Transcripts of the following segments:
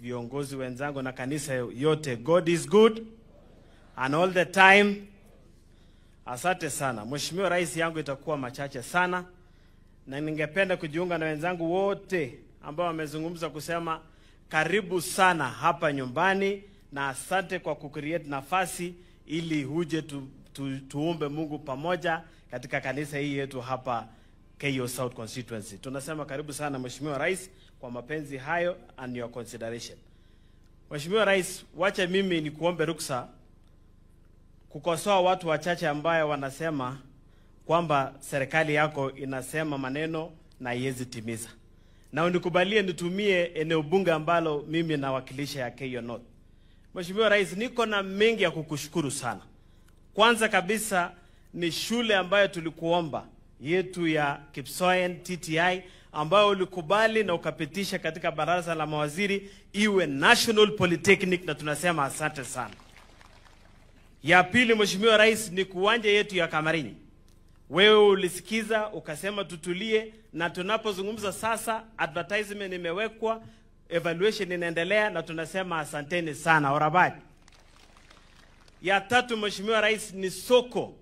viongozi wenzangu na kanisa yote. God is good and all the time. Asante sana. Mheshimiwa Rais, yangu itakuwa machache sana, na ningependa kujiunga na wenzangu wote ambao wamezungumza kusema karibu sana hapa nyumbani, na asante kwa kucreate nafasi ili huje tuombe Mungu pamoja katika kanisa hii yetu hapa Keyo South Constituency. Tunasema karibu sana Mheshimiwa Rais kwa mapenzi hayo and your consideration. Mheshimiwa Rais, wacha mimi ni kuombe ruksa kukosoa watu wachache ambao wanasema kwamba serikali yako inasema maneno na haiwezi timiza. Na unikubalie nitumie eneo bunge ambalo mimi nawakilisha ya Keyo North. Mheshimiwa Rais, niko na mengi ya kukushukuru sana. Kwanza kabisa ni shule ambayo tulikuomba yetu ya Kipsoen TTI ambayo ulikubali na ukapitisha katika baraza la mawaziri iwe National Polytechnic, na tunasema asante sana. Ya pili Mheshimiwa Rais ni kuwanja yetu ya Kamarini. Wewe ulisikiza ukasema tutulie, na tunapozungumza sasa advertisement imewekwa, evaluation inaendelea, na tunasema asanteni sana Orabati. Ya tatu Mheshimiwa Rais ni soko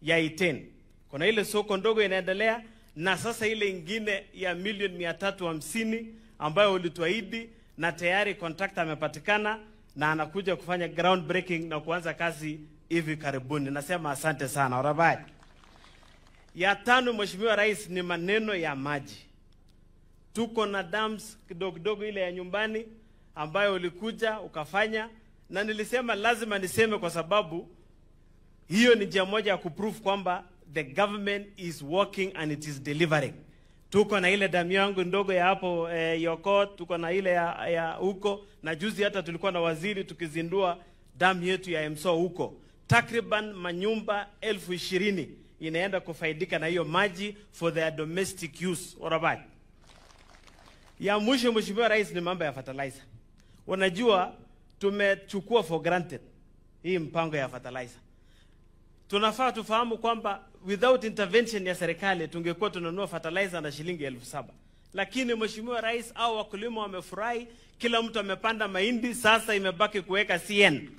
ya Iten. Kuna ile soko ndogo inaendelea, na sasa ile ingine ya milioni 350 ambayo ulituahidi, na tayari contractor amepatikana na anakuja kufanya ground breaking na kuanza kazi hivi karibuni. Nasema asante sana Orabati. Ya tano Mheshimiwa Rais ni maneno ya maji. Tuko na dams kidogo ile ya nyumbani ambayo ulikuja ukafanya, na nilisema lazima niseme kwa sababu hiyo ni njia moja ya kuprove kwamba the government is working and it is delivering. Tuko na ile damu yangu ndogo ya hapo Yokot, tuko na ile ya huko, na juzi hata tulikuwa na waziri tukizindua damu yetu ya Emso huko. Takriban manyumba 20,000 inaenda kufaidika na hiyo maji for their domestic use. Orabati. Ya mwisho Mheshimiwa Rais ni mambo ya fertilizer. Unajua tumechukua for granted hii mpango ya fertilizer. Tunafaa tufahamu kwamba without intervention ya serikali tungekuwa tunanunua fertilizer na shilingi 7,000. Lakini Mheshimiwa Rais au wakulima wamefurahi, kila mtu amepanda mahindi, sasa imebaki kuweka CN.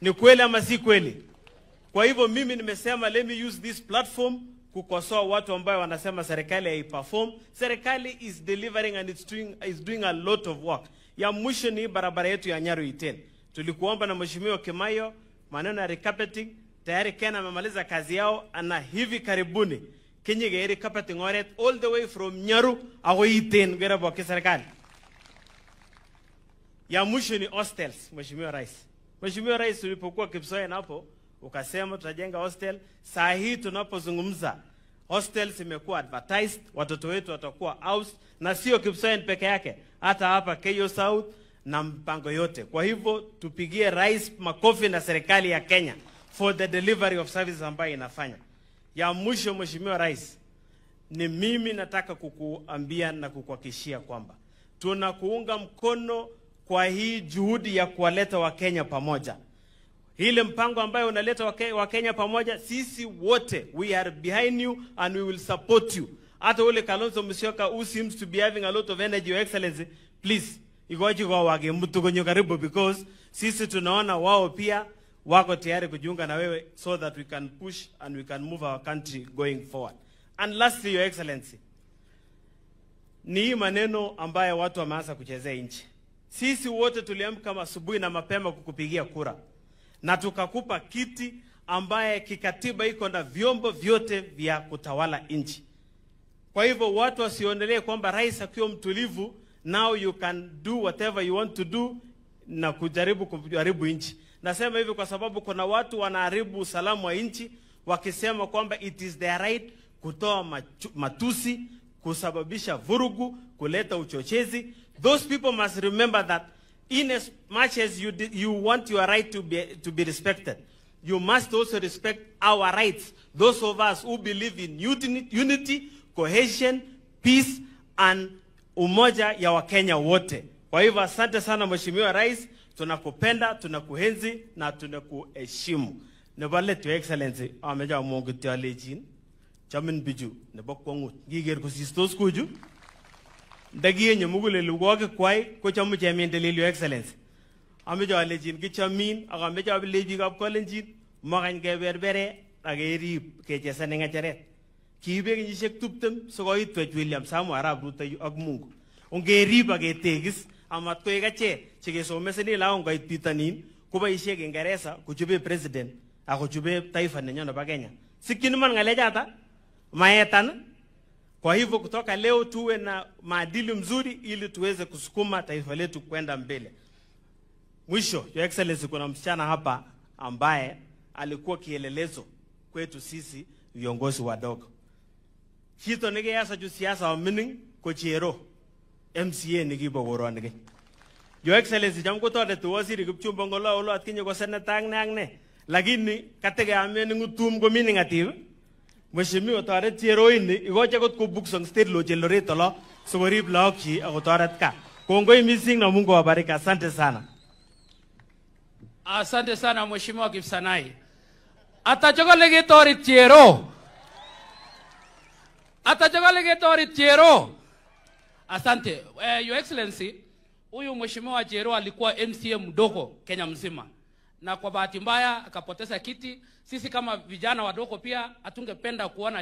Ni kweli ama si kweli? Kwa hivyo mimi nimesema let me use this platform kukosoa watu ambao wanasema serikali haiperform. Serikali is delivering and is doing a lot of work. Ya mwisho ni barabara yetu ya Nyaru Iten. Tulikuomba na Mheshimiwa Kimayo maneno ya recarpeting, tayari Kenya amemaliza kazi yao, na hivi karibuni Kenya recarpeting oret all the way from Nyaru au Iten ngera kwa serikali. Ya mwisho ni hostels Mheshimiwa Rais. Mheshimiwa Rais, ulipokuwa Kipsoen hapo ukasema tutajenga hostel. Saa hii tunapozungumza hostels imekuwa advertised, watoto wetu watakuwa house, na sio Kipsoen peke yake, hata hapa Keyo South na mpango yote. Kwa hivyo tupigie Rais makofi na serikali ya Kenya for the delivery of services ambayo inafanya. Ya mwisho Mheshimiwa Rais, ni mimi nataka kukuambia na kukuhakikishia kwamba tunakuunga mkono kwa hii juhudi ya kuwaleta Wakenya pamoja. Ile mpango ambayo unaleta Wakenya pamoja, sisi wote we are behind you and we will support you. Hata ule Kalonzo Musyoka who seems to be having a lot of energy, Your Excellency, please igoji kwa wage mtu kwenye karibu, because sisi tunaona wao pia wako tayari kujiunga na wewe so that we can push and we can move our country going forward. And lastly, Your Excellency, ni maneno ambayo watu wameanza kuchezea nchi. Sisi wote tuliamka asubuhi na mapema kukupigia kura, na tukakupa kiti ambaye kikatiba iko na vyombo vyote vya kutawala nchi. Kwa hivyo watu wasiondelee kwamba rais akiwa mtulivu now you can do whatever you want to do na kujaribu nchi. Nasema hivi kwa sababu kuna watu wanaharibu usalama wa nchi wakisema kwamba it is their right kutoa matusi, kusababisha vurugu, kuleta uchochezi. Those people must remember that in as much as you want your right to be respected, you must also respect our rights. Those of us who believe in unity, cohesion, peace and umoja ya Wakenya wote. Kwa hivyo asante sana Mheshimiwa Rais, tunakupenda, tunakuhenzi na tunakuheshimu. Nebale Your Excellency ameja Mungu tialejin chamin biju nebo kwangut giger ko sistos kuju ndagiye mugulelu ko kwai ko chamu chemendelil your excellency ame jo alejin kichamin ak ame jo leji kap kolenjin magany ke berbere ak erib ke chesane ngacheret kibe kenyisiek 20 sikoit William Samoei Arap Ruto ak Mungu ongerib ak ketegis amat koek ache chekesomeseni laon koit bitanin koboisie Kiingereza kochube president ak kochube taifa nenyo nebo Kenya sikini man ngalechata maetan. Kwa hivyo kutoka leo tuwe na maadili mzuri ili tuweze kusukuma taifa letu kwenda mbele. Mwisho, Your Excellency, kuna msichana hapa ambaye alikuwa kielelezo kwetu sisi viongozi wadogo. Chito nigeasa juu siasa wa mining ko chero MCA nikibo goronige. Your Excellency, jam ko tode tu waziri Kipchumba ngolo olo atkinye ko seneta ne. Lakini katege ameni ngutum ko mining ative. Mheshimiwa toret chero ini igoche kot ko buksong state lo Eldoret lo sikorib laokchi ako toret ka. Kongoi missing na Mungu awabariki. Asante sana. Asante sana Mheshimiwa Kipsanai. Atachogolege torit chero. Atachogolege torit chero. Asante. Your Excellency, huyu Mheshimiwa Chero alikuwa MCA mdogo Kenya mzima. Na kwa bahati mbaya akapoteza kiti. Sisi kama vijana wadogo pia hatungependa kuona